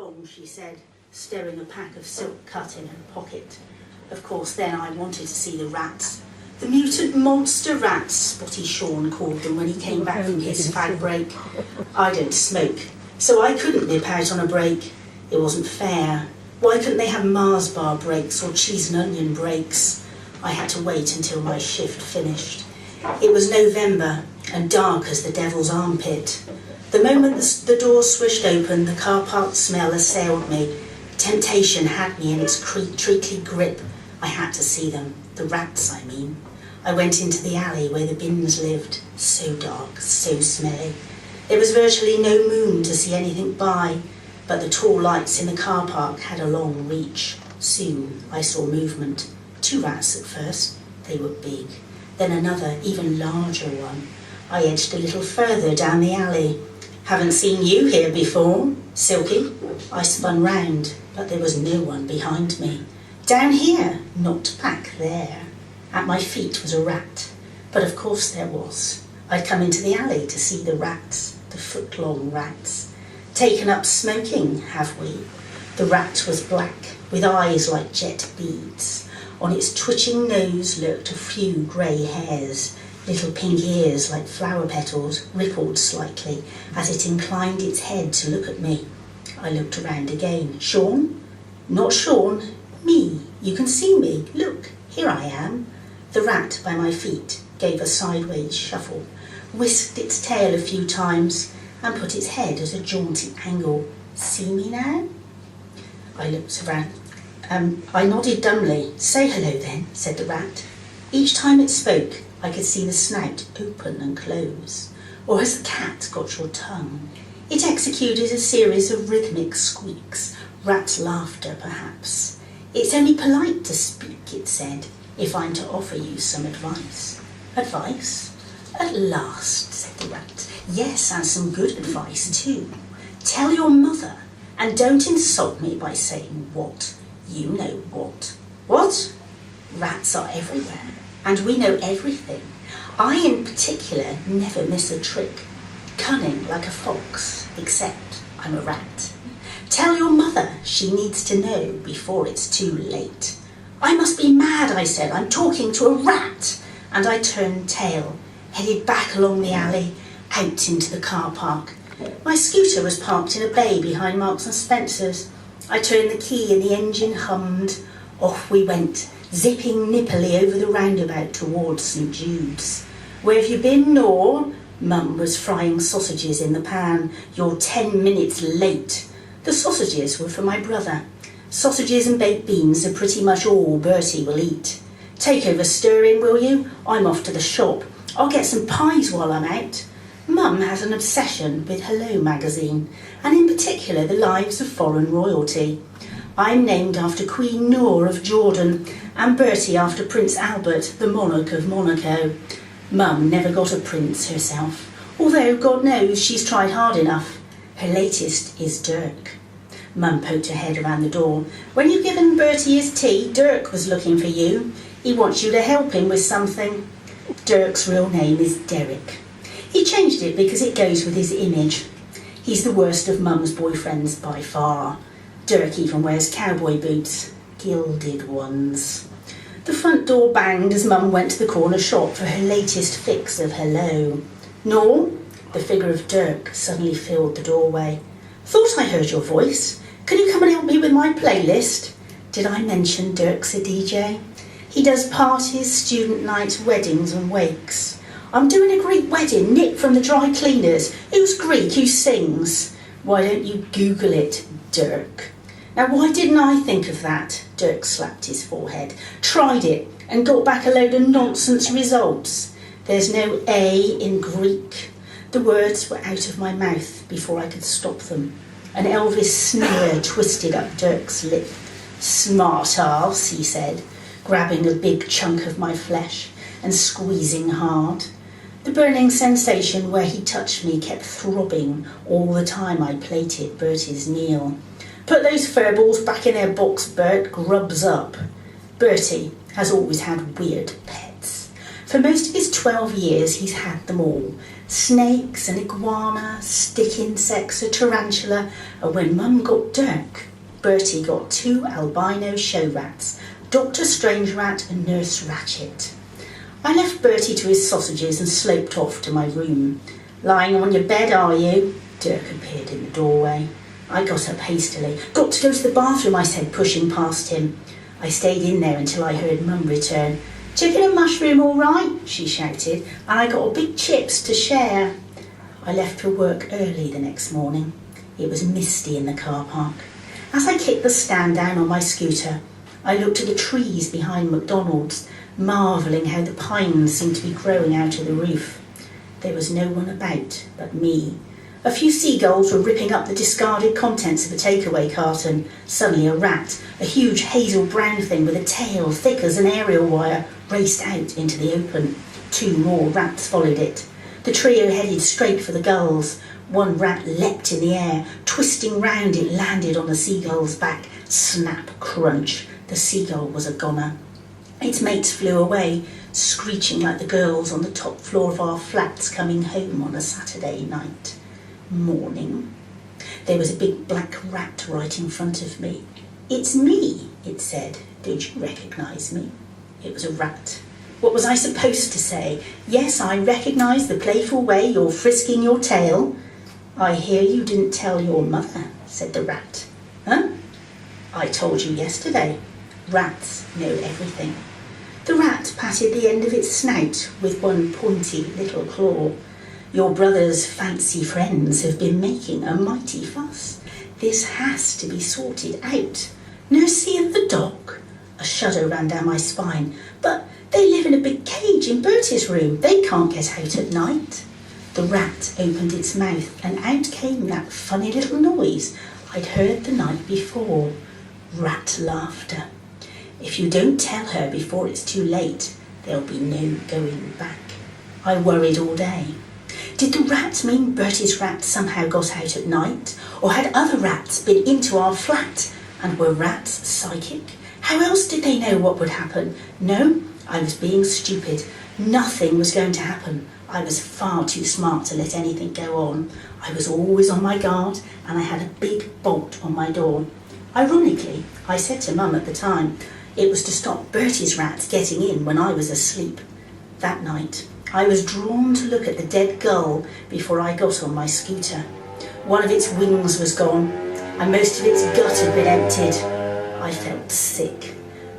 long, she said, stowing a pack of silk cut in her pocket. Of course, then I wanted to see the rats. The mutant monster rats, Spotty Sean called them when he came back from his fag break. I don't smoke, so I couldn't nip out on a break. It wasn't fair. Why couldn't they have Mars bar breaks or cheese and onion breaks? I had to wait until my shift finished. It was November and dark as the devil's armpit. The moment the door swished open, the car park smell assailed me. Temptation had me in its treacly grip. I had to see them. The rats, I mean. I went into the alley where the bins lived. So dark, so smelly. There was virtually no moon to see anything by, but the tall lights in the car park had a long reach. Soon I saw movement. 2 rats at first. They were big. Then another, even larger one. I edged a little further down the alley. Haven't seen you here before, Silky. I spun round, but there was no one behind me. Down here, not back there. At my feet was a rat, but of course there was. I'd come into the alley to see the rats, the foot-long rats. Taken up smoking, have we? The rat was black, with eyes like jet beads. On its twitching nose lurked a few grey hairs. Little pink ears like flower petals rippled slightly as it inclined its head to look at me. I looked around again. Sean? Not Sean. Me. You can see me. Look, here I am. The rat by my feet gave a sideways shuffle, whisked its tail a few times and put its head at a jaunty angle. See me now? I looked around. I nodded dumbly. Say hello then, said the rat. Each time it spoke, I could see the snout open and close. Or has the cat got your tongue? It executed a series of rhythmic squeaks, rat laughter perhaps. It's only polite to speak, it said, if I'm to offer you some advice. Advice? At last, said the rat. Yes, and some good advice too. Tell your mother, and don't insult me by saying what. You know what. What? Rats are everywhere. And we know everything. I, in particular, never miss a trick. Cunning like a fox, except I'm a rat. Tell your mother she needs to know before it's too late. I must be mad, I said. I'm talking to a rat. And I turned tail, headed back along the alley, out into the car park. My scooter was parked in a bay behind Marks and Spencer's. I turned the key and the engine hummed. Off we went, zipping nippily over the roundabout towards St Jude's. Where have you been, Nor? Mum was frying sausages in the pan. You're 10 minutes late. The sausages were for my brother. Sausages and baked beans are pretty much all Bertie will eat. Take over stirring, will you? I'm off to the shop. I'll get some pies while I'm out. Mum has an obsession with Hello magazine, and in particular the lives of foreign royalty. I'm named after Queen Noor of Jordan, and Bertie after Prince Albert, the monarch of Monaco. Mum never got a prince herself, although God knows she's tried hard enough. Her latest is Dirk. Mum poked her head around the door. When you've given Bertie his tea, Dirk was looking for you. He wants you to help him with something. Dirk's real name is Derek. He changed it because it goes with his image. He's the worst of Mum's boyfriends by far. Dirk even wears cowboy boots, gilded ones. The front door banged as Mum went to the corner shop for her latest fix of Hello. Nor? The figure of Dirk suddenly filled the doorway. Thought I heard your voice. Can you come and help me with my playlist? Did I mention Dirk's a DJ? He does parties, student nights, weddings and wakes. I'm doing a Greek wedding, nipped from the dry cleaners. Who's Greek? Who sings? Why don't you Google it, Dirk? Now, why didn't I think of that? Dirk slapped his forehead. Tried it and got back a load of nonsense results. There's no A in Greek. The words were out of my mouth before I could stop them. An Elvis sneer twisted up Dirk's lip. Smart ass, he said, grabbing a big chunk of my flesh and squeezing hard. The burning sensation where he touched me kept throbbing all the time I plated Bertie's meal. Put those furballs back in their box, Bert, grubs up. Bertie has always had weird pets. For most of his 12 years, he's had them all. Snakes, an iguana, stick insects, a tarantula, and when Mum got Dirk, Bertie got 2 albino show rats, Dr. Strange Rat and Nurse Ratchet. I left Bertie to his sausages and sloped off to my room. "Lying on your bed, are you?" Dirk appeared in the doorway. I got up hastily. "Got to go to the bathroom," I said, pushing past him. I stayed in there until I heard Mum return. "Chicken and mushroom all right?" she shouted, "and I got a big chips to share." I left for work early the next morning. It was misty in the car park. As I kicked the stand down on my scooter, I looked at the trees behind McDonald's, marvelling how the pines seemed to be growing out of the roof. There was no one about but me. A few seagulls were ripping up the discarded contents of a takeaway carton. Suddenly a rat, a huge hazel brown thing with a tail thick as an aerial wire, raced out into the open. 2 more rats followed it. The trio headed straight for the gulls. One rat leapt in the air. Twisting round, it landed on the seagull's back. Snap, crunch. The seagull was a goner. Its mates flew away, screeching like the girls on the top floor of our flats coming home on a Saturday night. Morning. There was a big black rat right in front of me. "It's me," it said. "Don't you recognise me?" It was a rat. What was I supposed to say? "Yes, I recognise the playful way you're frisking your tail." "I hear you didn't tell your mother," said the rat. "Huh?" "I told you yesterday. Rats know everything." The rat patted the end of its snout with one pointy little claw. "Your brother's fancy friends have been making a mighty fuss. This has to be sorted out. Nursey and the dog." A shudder ran down my spine. "But they live in a big cage in Bertie's room. They can't get out at night." The rat opened its mouth and out came that funny little noise I'd heard the night before. Rat laughter. "If you don't tell her before it's too late, there'll be no going back." I worried all day. Did the rat mean Bertie's rat somehow got out at night? Or had other rats been into our flat? And were rats psychic? How else did they know what would happen? No, I was being stupid. Nothing was going to happen. I was far too smart to let anything go on. I was always on my guard, and I had a big bolt on my door. Ironically, I said to Mum at the time, it was to stop Bertie's rats getting in when I was asleep. That night, I was drawn to look at the dead gull before I got on my scooter. One of its wings was gone, and most of its gut had been emptied. I felt sick.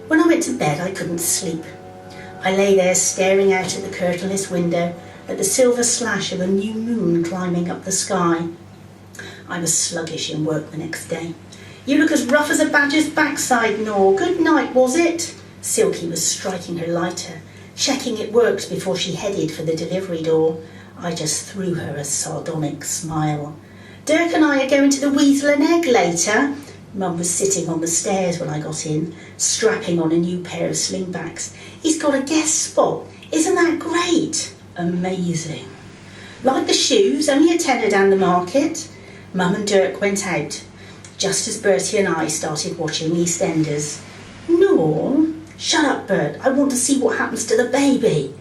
When I went to bed, I couldn't sleep. I lay there staring out at the curtainless window, at the silver slash of a new moon climbing up the sky. I was sluggish in work the next day. "You look as rough as a badger's backside, Nor. Good night, was it?" Silky was striking her lighter, checking it worked before she headed for the delivery door. I just threw her a sardonic smile. "Dirk and I are going to the Weasel and Egg later." Mum was sitting on the stairs when I got in, strapping on a new pair of slingbacks. "He's got a guest spot. Isn't that great?" "Amazing." "Like the shoes, only a tenner down the market." Mum and Dirk went out, just as Bertie and I started watching EastEnders. "No, shut up, Bert. I want to see what happens to the baby."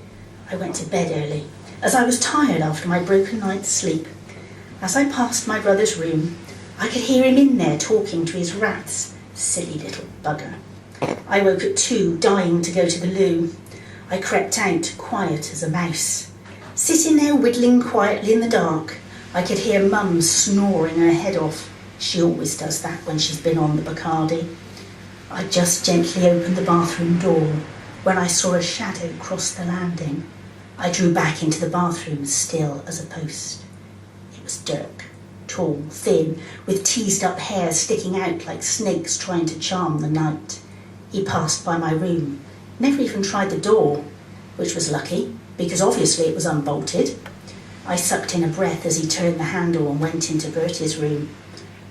I went to bed early, as I was tired after my broken night's sleep. As I passed my brother's room, I could hear him in there talking to his rats. Silly little bugger. I woke at 2, dying to go to the loo. I crept out, quiet as a mouse. Sitting there whittling quietly in the dark, I could hear Mum snoring her head off. She always does that when she's been on the Bacardi. I just gently opened the bathroom door when I saw a shadow cross the landing. I drew back into the bathroom, still as a post. It was Dirk, tall, thin, with teased-up hair sticking out like snakes trying to charm the night. He passed by my room, never even tried the door, which was lucky, because obviously it was unbolted. I sucked in a breath as he turned the handle and went into Bertie's room.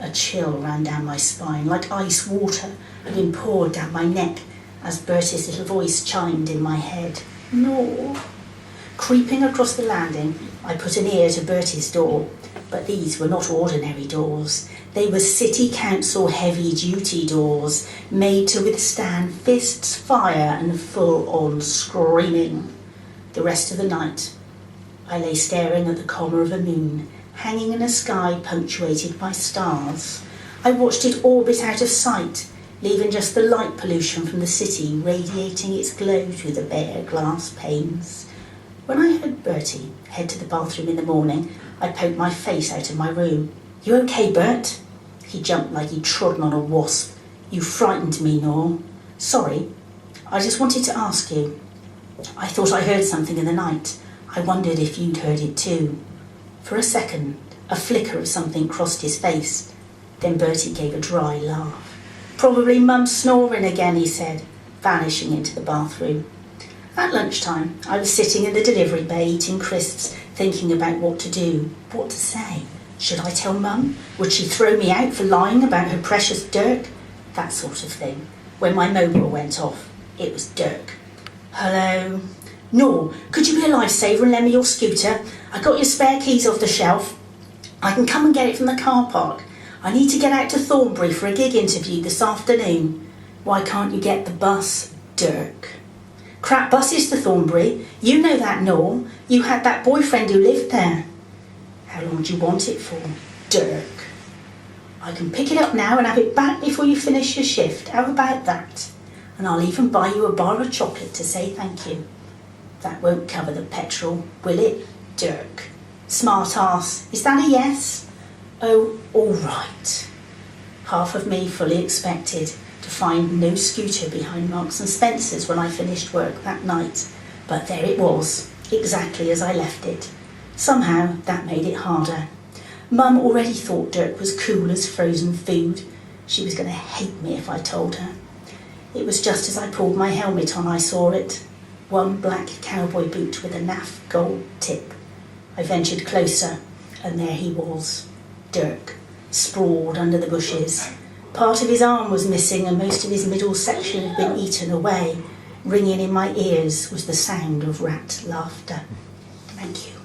A chill ran down my spine, like ice water had been poured down my neck as Bertie's little voice chimed in my head. "No." Creeping across the landing, I put an ear to Bertie's door, but these were not ordinary doors. They were City Council heavy-duty doors, made to withstand fists, fire and full-on screaming. The rest of the night, I lay staring at the collar of a moon, hanging in a sky punctuated by stars. I watched it orbit out of sight, leaving just the light pollution from the city radiating its glow through the bare glass panes. When I heard Bertie head to the bathroom in the morning, I poked my face out of my room. "You okay, Bert?" He jumped like he'd trodden on a wasp. "You frightened me, Nor." "Sorry, I just wanted to ask you. I thought I heard something in the night. I wondered if you'd heard it too." For a second, a flicker of something crossed his face. Then Bertie gave a dry laugh. "Probably Mum's snoring again," he said, vanishing into the bathroom. At lunchtime, I was sitting in the delivery bay eating crisps, thinking about what to do, what to say. Should I tell Mum? Would she throw me out for lying about her precious Dirk? That sort of thing. When my mobile went off, it was Dirk. "Hello?" "No, could you be a lifesaver and lend me your scooter? I got your spare keys off the shelf. I can come and get it from the car park. I need to get out to Thornbury for a gig interview this afternoon." "Why can't you get the bus, Dirk?" "Crap buses to Thornbury. You know that, Noel. You had that boyfriend who lived there." "How long do you want it for, Dirk?" "I can pick it up now and have it back before you finish your shift. How about that? And I'll even buy you a bar of chocolate to say thank you." "That won't cover the petrol, will it, Dirk?" "Smart ass. Is that a yes?" "Oh, all right." Half of me fully expected to find no scooter behind Marks and Spencer's when I finished work that night, but there it was, exactly as I left it. Somehow that made it harder. Mum already thought Dirk was cool as frozen food. She was going to hate me if I told her. It was just as I pulled my helmet on I saw it. One black cowboy boot with a naff gold tip. I ventured closer, and there he was, Dirk, sprawled under the bushes. Part of his arm was missing and most of his middle section had been eaten away. Ringing in my ears was the sound of rat laughter. Thank you.